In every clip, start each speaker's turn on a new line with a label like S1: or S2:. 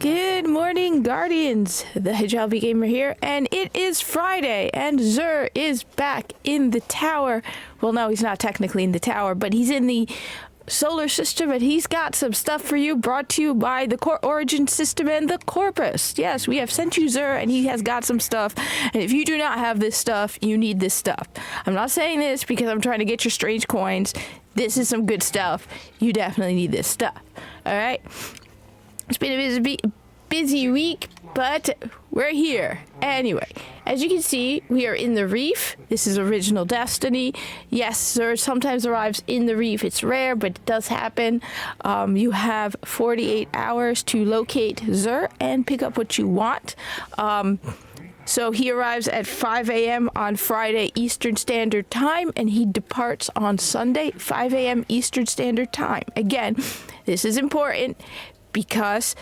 S1: Good morning, Guardians. The Zhalo Gamer here, and it is Friday, and Zur is back in the tower. Well, no, he's not technically in the tower, but he's in the solar system, and he's got some stuff for you, brought to you by the Core Origin System and the Corpus. Yes, we have sent you Zur, and he has got some stuff, and if you do not have this stuff, you need this stuff. I'm not saying this because I'm trying to get your strange coins. This is some good stuff. You definitely need this stuff. All right? It's been a busy week, but we're here. Anyway, as you can see, we are in the reef. This is original Destiny. Yes, Zur sometimes arrives in the reef. It's rare, but it does happen. You have 48 hours to locate Zur and pick up what you want. So he arrives at 5 a.m. on Friday Eastern Standard Time, and he departs on Sunday, 5 a.m. Eastern Standard Time. Again, this is important because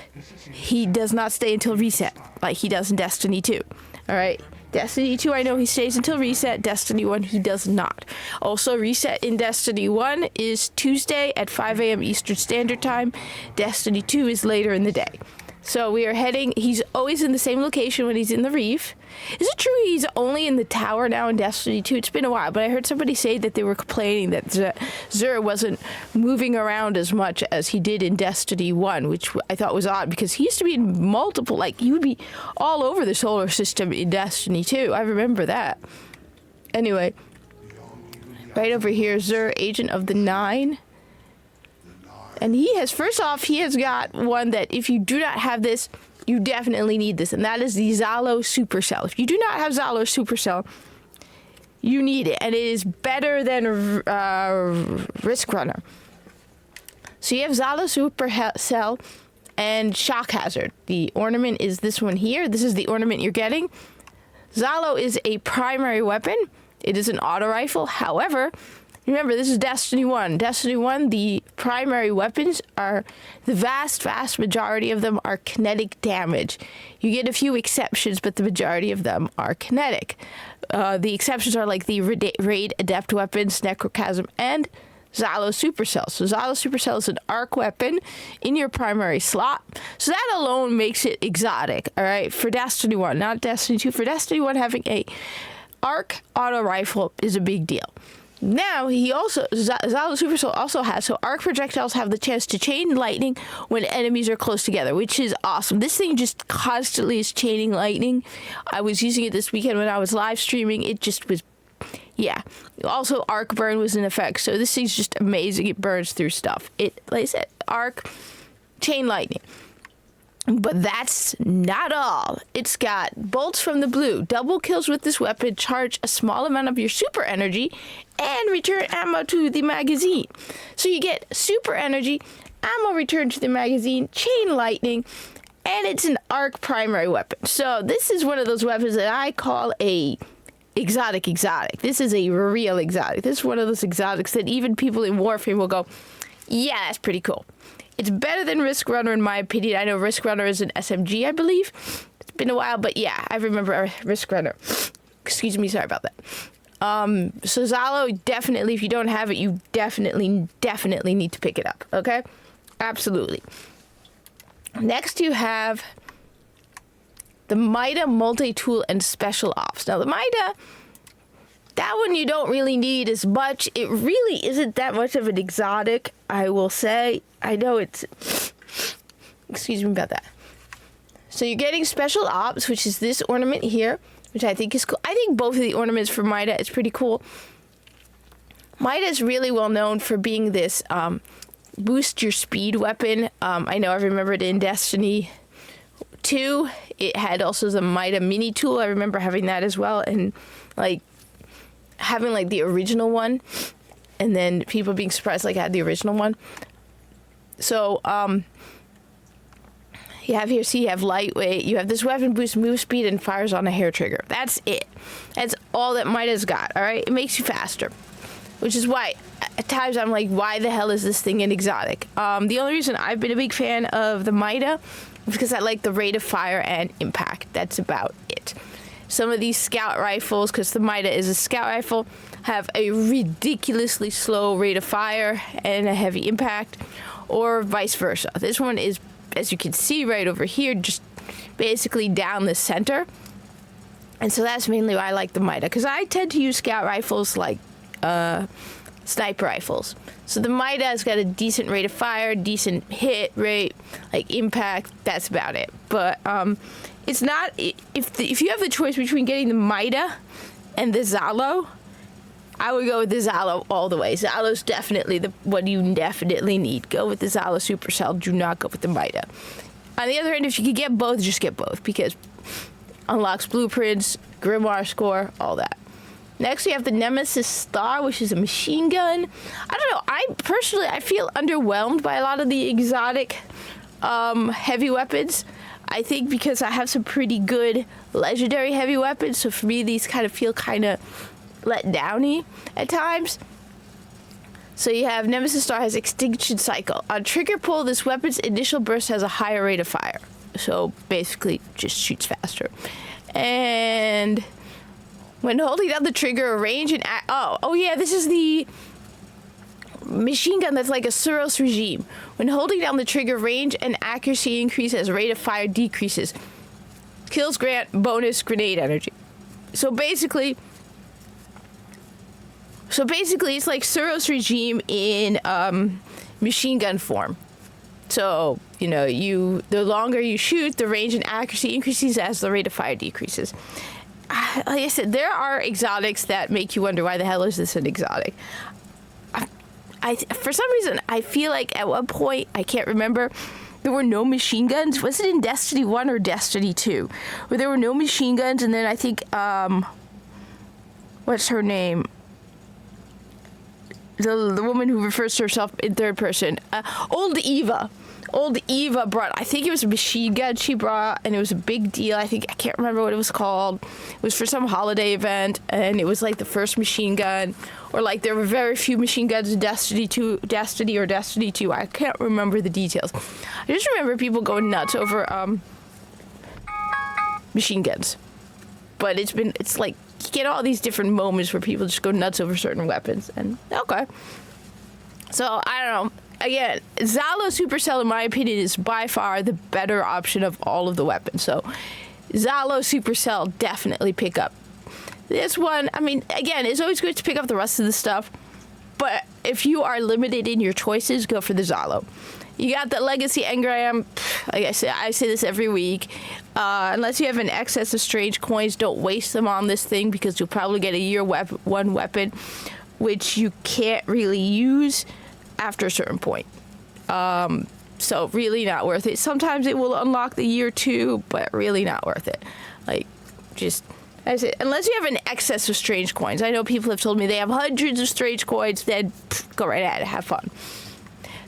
S1: he does not stay until reset like he does in Destiny 2. All right? Destiny 2, I know he stays until reset. Destiny 1, he does not. Also, reset in Destiny 1 is Tuesday at 5 a.m. Eastern Standard Time. Destiny 2 is later in the day. So we are heading, he's always in the same location when he's in the reef. Is it true he's only in the tower now in Destiny 2? It's been a while, but I heard somebody say that they were complaining that Zur wasn't moving around as much as he did in Destiny 1, which I thought was odd because he used to be in multiple, like he would be all over the solar system in Destiny 2. I remember that. Anyway, right over here, Zur, Agent of the Nine. And he has, first off, he has got one that if you do not have this, you definitely need this. And that is the Zalo Supercell. If you do not have Zalo Supercell, you need it. And it is better than Risk Runner. So you have Zalo Supercell and Shock Hazard. The ornament is this one here. This is the ornament you're getting. Zalo is a primary weapon. It is an auto rifle. However, remember, this is Destiny 1. Destiny 1, the primary weapons are, the vast majority of them are kinetic damage. You get a few exceptions, but the majority of them are kinetic. The exceptions are like the Raid Adept weapons, Necrochasm, and Zalo Supercell. So Zalo Supercell is an arc weapon in your primary slot. So that alone makes it exotic, all right, for Destiny 1, not Destiny 2. For Destiny 1, having a arc auto rifle is a big deal. Now, he also, Zalo Supercell also has, so arc projectiles have the chance to chain lightning when enemies are close together, which is awesome. This thing just constantly is chaining lightning. I was using it this weekend when I was live streaming. It just was, yeah. Also, arc burn was in effect, so this thing's just amazing. It burns through stuff. It, like I said, arc, chain lightning. But that's not all. It's got bolts from the blue. Double kills with this weapon charge a small amount of your super energy and return ammo to the magazine. So you get super energy, ammo returned to the magazine, chain lightning, and it's an arc primary weapon. So this is one of those weapons that I call a exotic. This is a real exotic. This is one of those exotics that even people in Warframe will go, yeah, that's pretty cool. It's better than Risk Runner in my opinion. I know Risk Runner is an SMG, I believe. It's been a while, but yeah, I remember Risk Runner. Excuse me, sorry about that. So Zalo, definitely, if you don't have it, you definitely need to pick it up, okay? Absolutely. Next you have the Mida Multi-Tool and Special Ops. Now the Mida, that one you don't really need as much. It really isn't that much of an exotic, I will say. I know it's... Excuse me about that. So you're getting Special Ops, which is this ornament here, which I think is cool. I think both of the ornaments for Mida is pretty cool. Mida is really well known for being this boost your speed weapon. I know I remember it in Destiny 2. It had also the Mida mini tool. I remember having that as well. And like having like the original one. And then people being surprised like I had the original one. So, you have here, see, you have lightweight, you have this weapon boosts move speed and fires on a hair trigger. That's it. That's all that Mida's got, all right? It makes you faster, which is why at times I'm like, why the hell is this thing an exotic? The only reason I've been a big fan of the Mida is because I like the rate of fire and impact. That's about it. Some of these scout rifles, because the Mida is a scout rifle, have a ridiculously slow rate of fire and a heavy impact, or vice versa. This one is as you can see right over here, just basically down the center. And so that's mainly why I like the Mida, because I tend to use scout rifles like sniper rifles. So the Mida has got a decent rate of fire, decent hit rate, like impact. That's about it. But it's not, if you have the choice between getting the Mida and the Zalo, I would go with the Zalo all the way. Zalo's definitely what you definitely need. Go with the Zalo Supercell. Do not go with the Mida. On the other hand, if you could get both, just get both, because unlocks blueprints, grimoire score, all that. Next, we have the Nemesis Star, which is a machine gun. I don't know. I feel underwhelmed by a lot of the exotic heavy weapons. I think because I have some pretty good legendary heavy weapons, so for me, these kind of feel kind of let downy at times. So you have Nemesis Star has extinction cycle. On trigger pull, this weapon's initial burst has a higher rate of fire. So basically just shoots faster. And when holding down the trigger, a range and this is the machine gun that's like a Suros regime. When holding down the trigger, range and accuracy increase as rate of fire decreases. Kills grant bonus grenade energy. So basically it's like Suros regime in machine gun form. So, the longer you shoot, the range and accuracy increases as the rate of fire decreases. Like I said, there are exotics that make you wonder, why the hell is this an exotic? For some reason, I feel like at one point, I can't remember, there were no machine guns. Was it in Destiny 1 or Destiny 2? Where there were no machine guns, and then I think, what's her name? The woman who refers to herself in third person. Old Eva. Old Eva brought, I think it was a machine gun she brought, and it was a big deal. I can't remember what it was called. It was for some holiday event, and it was like the first machine gun. Or like there were very few machine guns in Destiny or Destiny 2. I can't remember the details. I just remember people going nuts over machine guns. But it's like, you get all these different moments where people just go nuts over certain weapons, and okay. So, I don't know. Again, Zalo Supercell, in my opinion, is by far the better option of all of the weapons. So, Zalo Supercell, definitely pick up. This one, again, it's always good to pick up the rest of the stuff, but if you are limited in your choices, go for the Zalo. You got the Legacy Engram. Like I say this every week. Unless you have an excess of strange coins, don't waste them on this thing, because you'll probably get a year one weapon, which you can't really use after a certain point. So really not worth it. Sometimes it will unlock the year 2, but really not worth it. Unless you have an excess of strange coins. I know people have told me they have hundreds of strange coins, then go right ahead, have fun.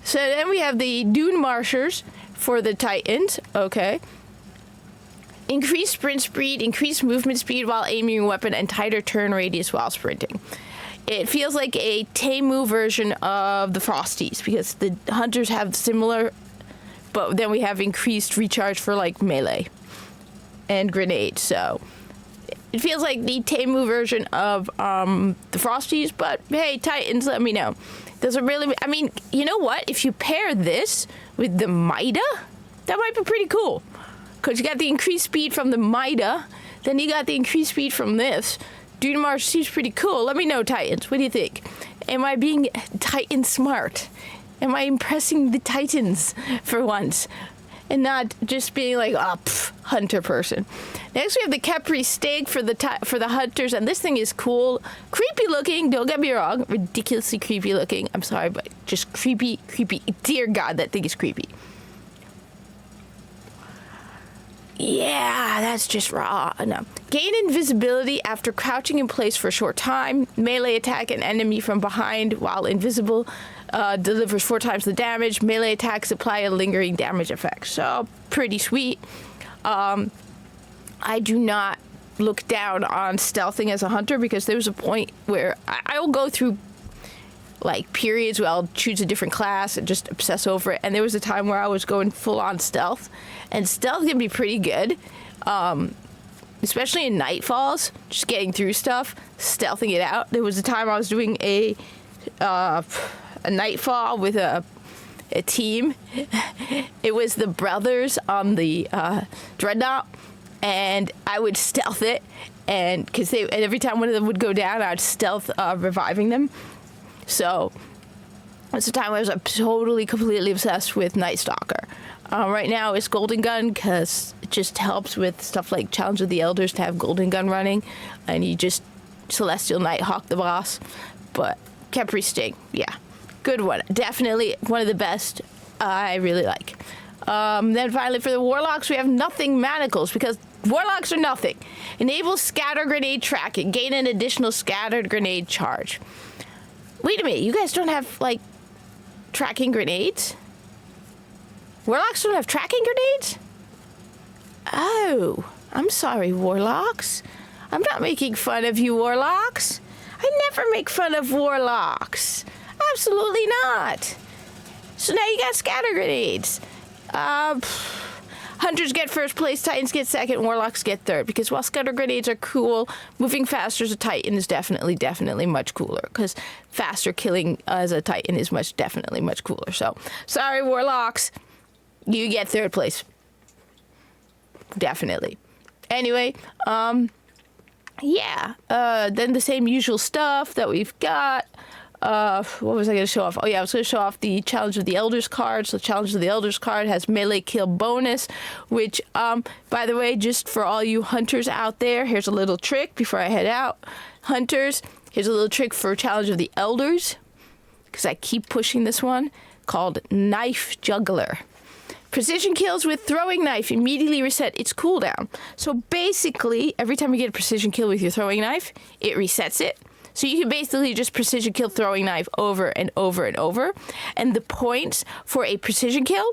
S1: So then we have the Dune Marshers for the Titans. Okay. Increased sprint speed, increased movement speed while aiming your weapon, and tighter turn radius while sprinting. It feels like a Temu version of the Frosties, because the Hunters have similar, but then we have increased recharge for like melee and grenade. So it feels like the Temu version of the Frosties, but hey, Titans, let me know. Does it really, you know what? If you pair this with the Mida, that might be pretty cool. Because you got the increased speed from the Mida, then you got the increased speed from this. Dune Marshers seems pretty cool. Let me know, Titans. What do you think? Am I being Titan smart? Am I impressing the Titans for once? And not just being like, hunter person. Next, we have the Capri Steak for the Hunters, and this thing is cool. Creepy looking, don't get me wrong. Ridiculously creepy looking. I'm sorry, but just creepy. Dear God, that thing is creepy. Yeah, that's just raw. No. Gain invisibility after crouching in place for a short time. Melee attack an enemy from behind while invisible. Delivers 4 times the damage. Melee attacks apply a lingering damage effect. So, pretty sweet. I do not look down on stealthing as a hunter, because there was a point where I will go through like periods where I'll choose a different class and just obsess over it. And there was a time where I was going full on stealth, and stealth can be pretty good, especially in nightfalls, just getting through stuff, stealthing it out. There was a time I was doing a nightfall with a a team. It was the brothers on the Dreadnought, and I would stealth it, and because every time one of them would go down, I'd stealth reviving them. So it's a time where I was totally, completely obsessed with Night Stalker. Right now it's Golden Gun because it just helps with stuff like Challenge of the Elders to have Golden Gun running, and you just Celestial Nighthawk the boss. But Khepri Sting, yeah, good one. Definitely one of the best. I really like. Then finally for the Warlocks, we have Nothing Manacles because Warlocks are nothing. Enable scatter grenade tracking. Gain an additional scattered grenade charge. Wait a minute, you guys don't have like tracking grenades? Warlocks don't have tracking grenades? Oh, I'm sorry, Warlocks. I'm not making fun of you, Warlocks. I never make fun of Warlocks. Absolutely not. So now you got scatter grenades. Hunters get first place, Titans get second, Warlocks get third. Because while scatter grenades are cool, moving faster as a Titan is definitely much cooler. Because faster killing as a Titan is definitely much cooler. So, sorry, Warlocks. You get third place. Definitely. Anyway, yeah. Then the same usual stuff that we've got. What was I going to show off? Oh, yeah, I was going to show off the Challenge of the Elders card. So, Challenge of the Elders card has melee kill bonus, which, by the way, just for all you hunters out there, here's a little trick before I head out. Hunters, here's a little trick for Challenge of the Elders, because I keep pushing this one, called Knife Juggler. Precision kills with throwing knife immediately reset its cooldown. So basically, every time you get a precision kill with your throwing knife, it resets it. So you can basically just precision kill throwing knife over and over and over. And the points for a precision kill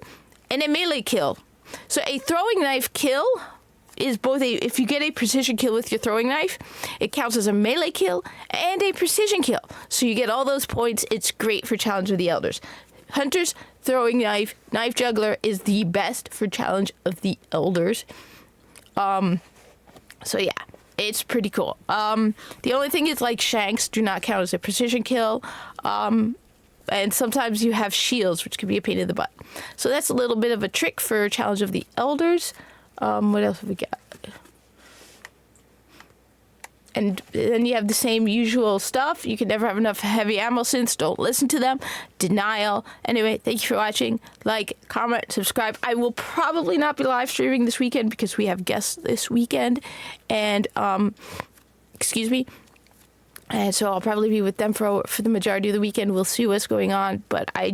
S1: and a melee kill. So a throwing knife kill is both if you get a precision kill with your throwing knife, it counts as a melee kill and a precision kill. So you get all those points. It's great for Challenge of the Elders. Hunters, throwing knife, knife juggler is the best for Challenge of the Elders. So yeah, it's pretty cool. The only thing is like shanks do not count as a precision kill. And sometimes you have shields, which can be a pain in the butt. So that's a little bit of a trick for Challenge of the Elders. What else have we got? And then you have the same usual stuff. You can never have enough heavy ammo synths. Don't listen to them. Denial. Anyway, thank you for watching. Like, comment, subscribe. I will probably not be live streaming this weekend because we have guests this weekend. And, excuse me. And so I'll probably be with them for the majority of the weekend. We'll see what's going on. But I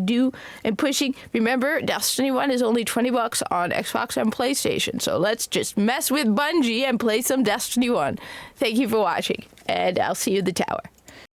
S1: am pushing. Remember, Destiny 1 is only $20 on Xbox and PlayStation. So let's just mess with Bungie and play some Destiny 1. Thank you for watching. And I'll see you in the tower.